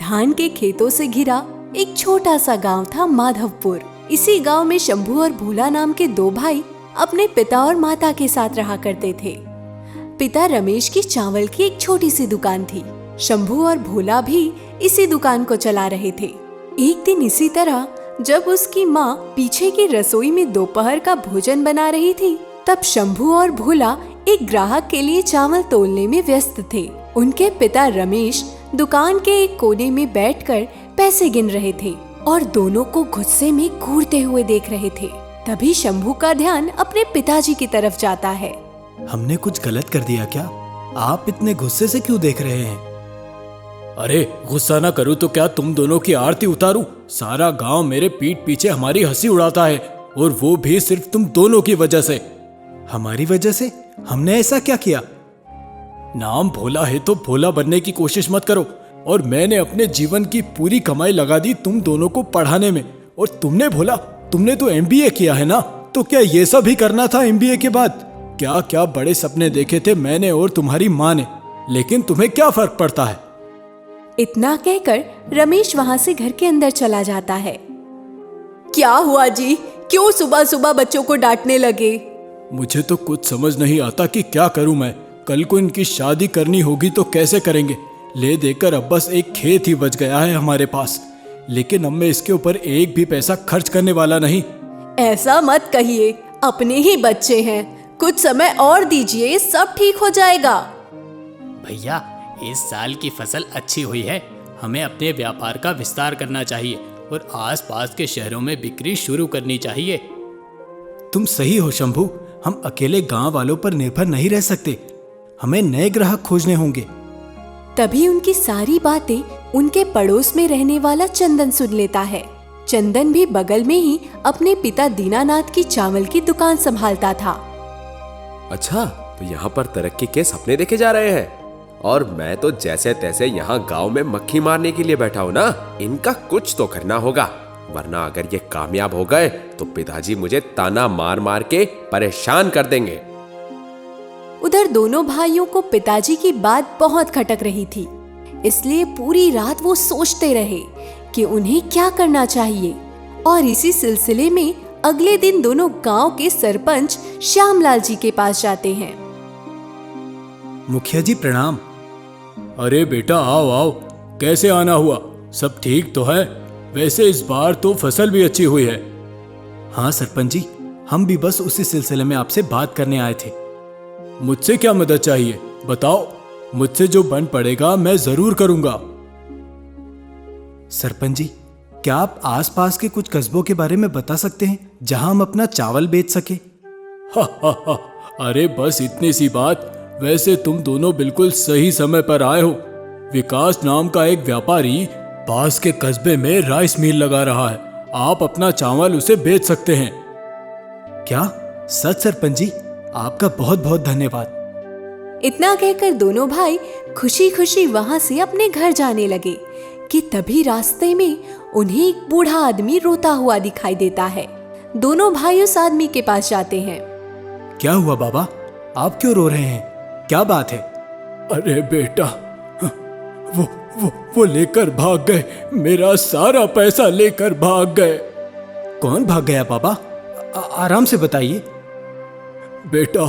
धान के खेतों से घिरा एक छोटा सा गांव था माधवपुर। इसी गांव में शंभू और भोला नाम के दो भाई अपने पिता और माता के साथ रहा करते थे। पिता रमेश की चावल की एक छोटी सी दुकान थी। शंभू और भोला भी इसी दुकान को चला रहे थे। एक दिन इसी तरह जब उसकी माँ पीछे की रसोई में दोपहर का भोजन बना रही थी, तब शंभू और भोला एक ग्राहक के लिए चावल तोलने में व्यस्त थे। उनके पिता रमेश दुकान के एक कोने में बैठकर पैसे गिन रहे थे और दोनों को गुस्से में घूरते हुए देख रहे थे। तभी शंभू का ध्यान अपने पिताजी की तरफ जाता है। हमने कुछ गलत कर दिया क्या? आप इतने गुस्से से क्यों देख रहे हैं? अरे गुस्सा ना करूं तो क्या तुम दोनों की आरती उतारूं? सारा गांव मेरे पीठ पीछे हमारी हंसी उड़ाता है, और वो भी सिर्फ तुम दोनों की वजह से। हमारी वजह से? हमने ऐसा क्या किया? नाम भोला है तो भोला बनने की कोशिश मत करो। और मैंने अपने जीवन की पूरी कमाई लगा दी तुम दोनों को पढ़ाने में। और तुमने भोला, तुमने तो MBA किया है ना, तो क्या ये सब ही करना था MBA के बाद? क्या क्या बड़े सपने देखे थे मैंने और तुम्हारी माँ ने, लेकिन तुम्हें क्या फर्क पड़ता है? इतना कहकर रमेश वहाँ से घर के अंदर चला जाता है। क्या हुआ जी? क्यों सुबह सुबह बच्चों को डांटने लगे? मुझे तो कुछ समझ नहीं आता कि क्या करूं मैं। कल को इनकी शादी करनी होगी तो कैसे करेंगे? ले देकर अब बस एक खेत ही बच गया है हमारे पास, लेकिन अब मैं इसके ऊपर एक भी पैसा खर्च करने वाला नहीं। ऐसा मत कहिए, अपने ही बच्चे हैं, कुछ समय और दीजिए, सब ठीक हो जाएगा। भैया, इस साल की फसल अच्छी हुई है, हमें अपने व्यापार का विस्तार करना चाहिए और आसपास के शहरों में बिक्री शुरू करनी चाहिए। तुम सही हो शंभू, हम अकेले गांव वालों पर निर्भर नहीं रह सकते, हमें नए ग्राहक खोजने होंगे। तभी उनकी सारी बातें उनके पड़ोस में रहने वाला चंदन सुन लेता है। चंदन भी बगल में ही अपने पिता दीनानाथ की चावल की दुकान संभालता था। अच्छा, तो यहाँ पर तरक्की के सपने देखे जा रहे हैं, और मैं तो जैसे तैसे यहाँ गांव में मक्खी मारने के लिए बैठा हूँ ना। इनका कुछ तो करना होगा, वरना अगर ये कामयाब हो गए तो पिताजी मुझे ताना मार मार के परेशान कर देंगे। उधर दोनों भाइयों को पिताजी की बात बहुत खटक रही थी, इसलिए पूरी रात वो सोचते रहे कि उन्हें क्या करना चाहिए। और इसी सिलसिले में अगले दिन दोनों गांव के सरपंच श्यामलाल जी के पास जाते हैं। मुखिया जी प्रणाम। अरे बेटा, आओ आओ, कैसे आना हुआ? सब ठीक तो है? वैसे इस बार तो फसल भी अच्छी हुई है। हाँ सरपंच जी, हम भी बस उसी सिलसिले में आपसे बात करने आए थे। मुझसे क्या मदद चाहिए बताओ? मुझसे जो बन पड़ेगा मैं जरूर करूंगा। सरपंच जी, क्या आप आसपास के कुछ कस्बों के बारे में बता सकते हैं जहां हम अपना चावल बेच सके? हा, अरे बस इतनी सी बात। वैसे तुम दोनों बिल्कुल सही समय पर आए हो। विकास नाम का एक व्यापारी पास के कस्बे में राइस मिल लगा रहा है, आप अपना चावल उसे बेच सकते हैं। क्या सच? सरपंच जी, आपका बहुत बहुत धन्यवाद। इतना कहकर दोनों भाई खुशी खुशी वहां से अपने घर जाने लगे कि तभी रास्ते में उन्हें एक बूढ़ा आदमी रोता हुआ दिखाई देता है। दोनों भाई उस आदमी के पास जाते हैं। क्या हुआ बाबा, आप क्यों रो रहे हैं? क्या बात है? अरे बेटा, वो लेकर भाग गए, मेरा सारा पैसा लेकर भाग गए। कौन भाग गया बाबा? आराम से बताइए। बेटा,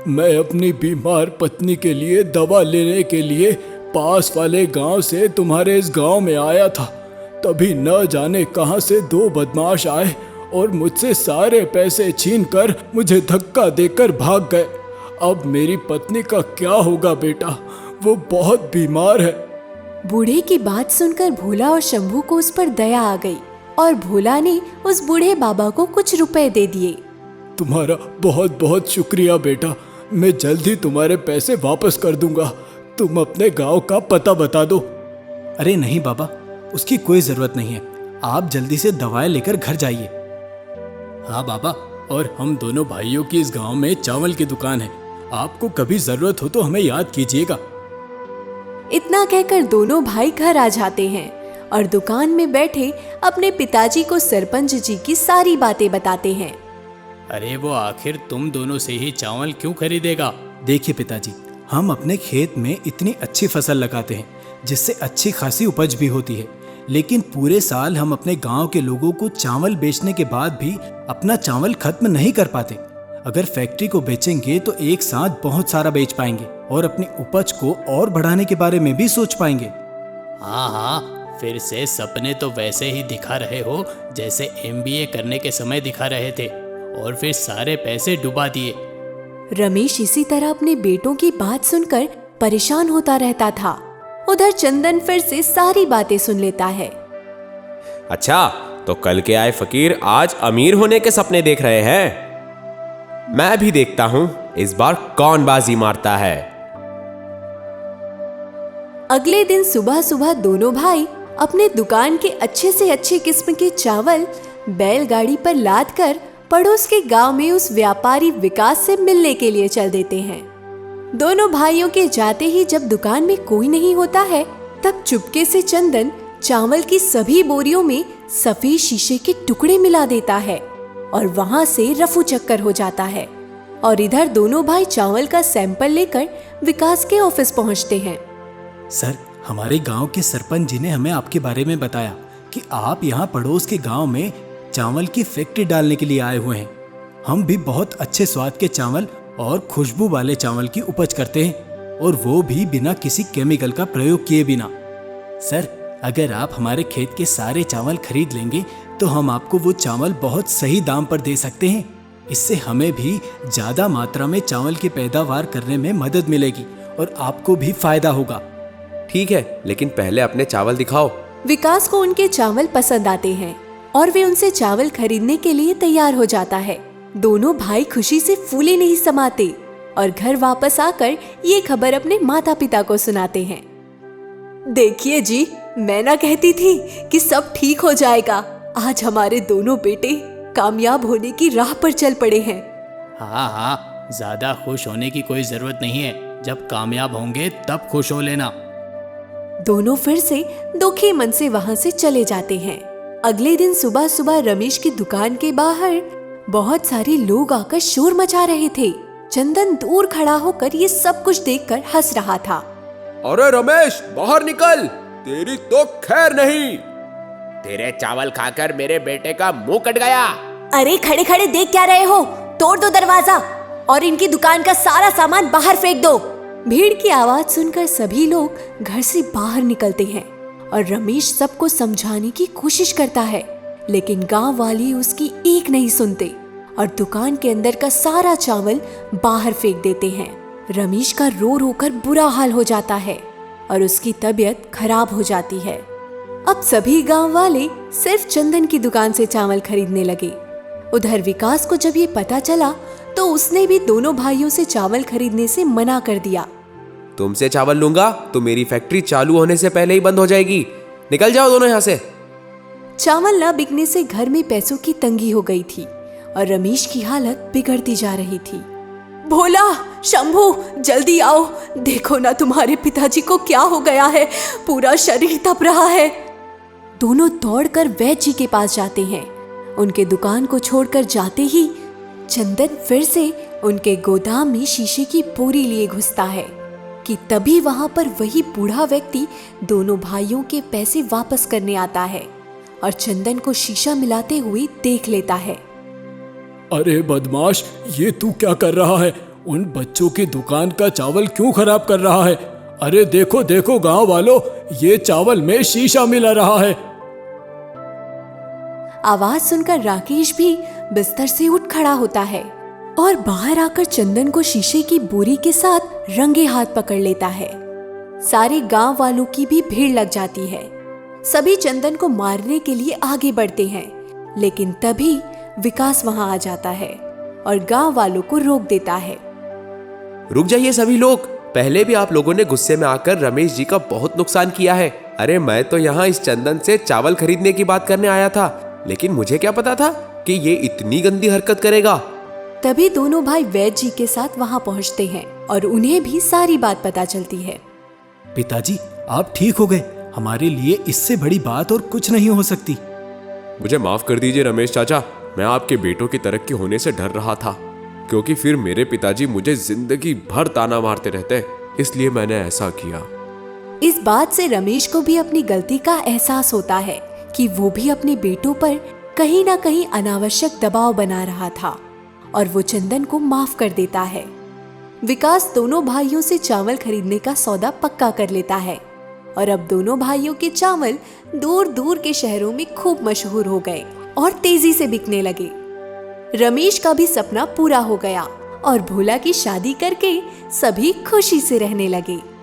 मैं अपनी बीमार पत्नी के लिए दवा लेने के लिए पास वाले गांव से तुम्हारे इस गांव में आया था। तभी न जाने कहां से दो बदमाश आए और मुझसे सारे पैसे छीनकर मुझे धक्का देकर भाग गए। अब मेरी पत्नी का क्या होगा बेटा? वो बहुत बीमार है। बूढ़े की बात सुनकर भोला और शंभू को उस पर दया आ गई और भोला ने उस बूढ़े बाबा को कुछ रुपए दे दिए। तुम्हारा बहुत बहुत शुक्रिया बेटा, मैं जल्द ही तुम्हारे पैसे वापस कर दूंगा। तुम अपने गांव का पता बता दो। अरे नहीं बाबा, उसकी कोई जरूरत नहीं है, आप जल्दी से दवाएं लेकर घर जाइए। हाँ बाबा, और हम दोनों भाइयों की इस गांव में चावल की दुकान है, आपको कभी जरूरत हो तो हमें याद कीजिएगा। इतना कहकर दोनों भाई घर आ जाते हैं और दुकान में बैठे अपने पिताजी को सरपंच जी की सारी बातें बताते हैं। अरे वो आखिर तुम दोनों से ही चावल क्यों खरीदेगा? देखिए पिताजी, हम अपने खेत में इतनी अच्छी फसल लगाते हैं, जिससे अच्छी खासी उपज भी होती है। लेकिन पूरे साल हम अपने गांव के लोगों को चावल बेचने के बाद भी अपना चावल खत्म नहीं कर पाते। अगर फैक्ट्री को बेचेंगे तो एक साथ बहुत सारा बेच पाएंगे और अपनी उपज को और बढ़ाने के बारे में भी सोच पाएंगे। हाँ हाँ, फिर से सपने तो वैसे ही दिखा रहे हो जैसे MBA करने के समय दिखा रहे थे, और फिर सारे पैसे डुबा दिए। रमेश इसी तरह अपने बेटों की बात सुनकर परेशान होता रहता था। उधर चंदन फिर से सारी बातें सुन लेता है। अच्छा, तो कल के आए फकीर आज अमीर होने के सपने देख रहे हैं। मैं भी देखता हूं इस बार कौन बाजी मारता है। अगले दिन सुबह सुबह दोनों भाई अपने दुकान के अच्छे से अच्छे किस्म के चावल बैलगाड़ी पर लाद कर पड़ोस के गांव में उस व्यापारी विकास से मिलने के लिए चल देते हैं। दोनों भाइयों के जाते ही जब दुकान में कोई नहीं होता है, तब चुपके से चंदन चावल की सभी बोरियों में सफेद शीशे के टुकड़े मिला देता है और वहां से रफू चक्कर हो जाता है। और इधर दोनों भाई चावल का सैंपल लेकर विकास के ऑफिस पहुंचते हैं। सर, हमारे गांव के सरपंच जी ने हमें आपके बारे में बताया कि आप यहाँ पड़ोस के गांव में चावल की फैक्ट्री डालने के लिए आए हुए हैं। हम भी बहुत अच्छे स्वाद के चावल और खुशबू वाले चावल की उपज करते हैं, और वो भी बिना किसी केमिकल का प्रयोग किए बिना। सर, अगर आप हमारे खेत के सारे चावल खरीद लेंगे तो हम आपको वो चावल बहुत सही दाम पर दे सकते हैं। इससे हमें भी ज्यादा मात्रा में चावल की पैदावार करने में मदद मिलेगी और आपको भी फायदा होगा। ठीक है, लेकिन पहले अपने चावल दिखाओ। विकास को उनके चावल पसंद आते हैं और वे उनसे चावल खरीदने के लिए तैयार हो जाता है। दोनों भाई खुशी से फूले नहीं समाते और घर वापस आकर ये खबर अपने माता पिता को सुनाते हैं। देखिए जी, मैं ना कहती थी कि सब ठीक हो जाएगा। आज हमारे दोनों बेटे कामयाब होने की राह पर चल पड़े हैं। हाँ हाँ, ज्यादा खुश होने की कोई जरूरत नहीं है। जब कामयाब होंगे तब खुश हो लेना। दोनों फिर से दुखी मन से वहां से चले जाते हैं। अगले दिन सुबह सुबह रमेश की दुकान के बाहर बहुत सारे लोग आकर शोर मचा रहे थे। चंदन दूर खड़ा होकर ये सब कुछ देखकर हंस रहा था। अरे रमेश, बाहर निकल, तेरी तो खैर नहीं। तेरे चावल खाकर मेरे बेटे का मुंह कट गया। अरे खड़े खड़े देख क्या रहे हो? तोड़ दो दरवाजा और इनकी दुकान का सारा सामान बाहर फेंक दो। भीड़ की आवाज सुनकर सभी लोग घर से बाहर निकलते हैं और रमेश सबको समझाने की कोशिश करता है, लेकिन गांव वाले उसकी एक नहीं सुनते और दुकान के अंदर का सारा चावल बाहर फेंक देते हैं। रमेश का रो रो कर बुरा हाल हो जाता है और उसकी तबीयत खराब हो जाती है। अब सभी गांव वाले सिर्फ चंदन की दुकान से चावल खरीदने लगे। उधर विकास को जब ये पता चला तो उसने भी दोनों भाइयों से चावल खरीदने से मना कर दिया। तुमसे चावल लूंगा तो मेरी फैक्ट्री चालू होने से पहले ही बंद हो जाएगी। निकल जाओ दोनों यहाँ से। चावल न बिकने से घर में पैसों की तंगी हो गई थी और रमेश की हालत बिगड़ती जा रही थी। भोला, शंभू, जल्दी आओ, देखो ना तुम्हारे पिताजी को क्या हो गया है, पूरा शरीर तप रहा है। दोनों दौड़कर वैद्य जी के पास जाते हैं। उनके दुकान को छोड़कर जाते ही चंदन फिर से उनके गोदाम में शीशे की बोरी लिए घुसता है कि तभी वहां पर वही बूढ़ा व्यक्ति दोनों भाइयों के पैसे वापस करने आता है और चंदन को शीशा मिलाते हुए देख लेता है। अरे बदमाश, ये तू क्या कर रहा है? उन बच्चों की दुकान का चावल क्यों खराब कर रहा है? अरे देखो देखो गांव वालों, ये चावल में शीशा मिला रहा है। आवाज सुनकर राकेश भी बिस्तर से उठ खड़ा होता है और बाहर आकर चंदन को शीशे की बोरी के साथ रंगे हाथ पकड़ लेता है। सारे गांव वालों की भी भीड़ लग जाती है। सभी चंदन को मारने के लिए आगे बढ़ते हैं, लेकिन तभी विकास वहां आ जाता है और गांव वालों को रोक देता है। रुक जाइए सभी लोग, पहले भी आप लोगों ने गुस्से में आकर रमेश जी का बहुत नुकसान किया है। अरे मैं तो यहाँ इस चंदन से चावल खरीदने की बात करने आया था, लेकिन मुझे क्या पता था कि ये इतनी गंदी हरकत करेगा। तभी दोनों भाई वैद्य जी के साथ वहां पहुंचते हैं और उन्हें भी सारी बात पता चलती है। पिताजी, आप ठीक हो गए। हमारे लिए इससे बड़ी बात और कुछ नहीं हो सकती। मुझे माफ कर दीजिए रमेश चाचा, मैं आपके बेटों की तरक्की होने से डर रहा था, क्योंकि फिर मेरे पिताजी मुझे जिंदगी भर ताना मारते रहते, इसलिए मैंने ऐसा किया। इस बात से रमेश को भी अपनी गलती का एहसास होता है कि वो भी अपने बेटों पर कहीं ना कहीं अनावश्यक दबाव बना रहा था और वो चंदन को माफ कर देता है। विकास दोनों भाइयों से चावल खरीदने का सौदा पक्का कर लेता है और अब दोनों भाइयों के चावल दूर दूर के शहरों में खूब मशहूर हो गए और तेजी से बिकने लगे। रमेश का भी सपना पूरा हो गया और भोला की शादी करके सभी खुशी से रहने लगे।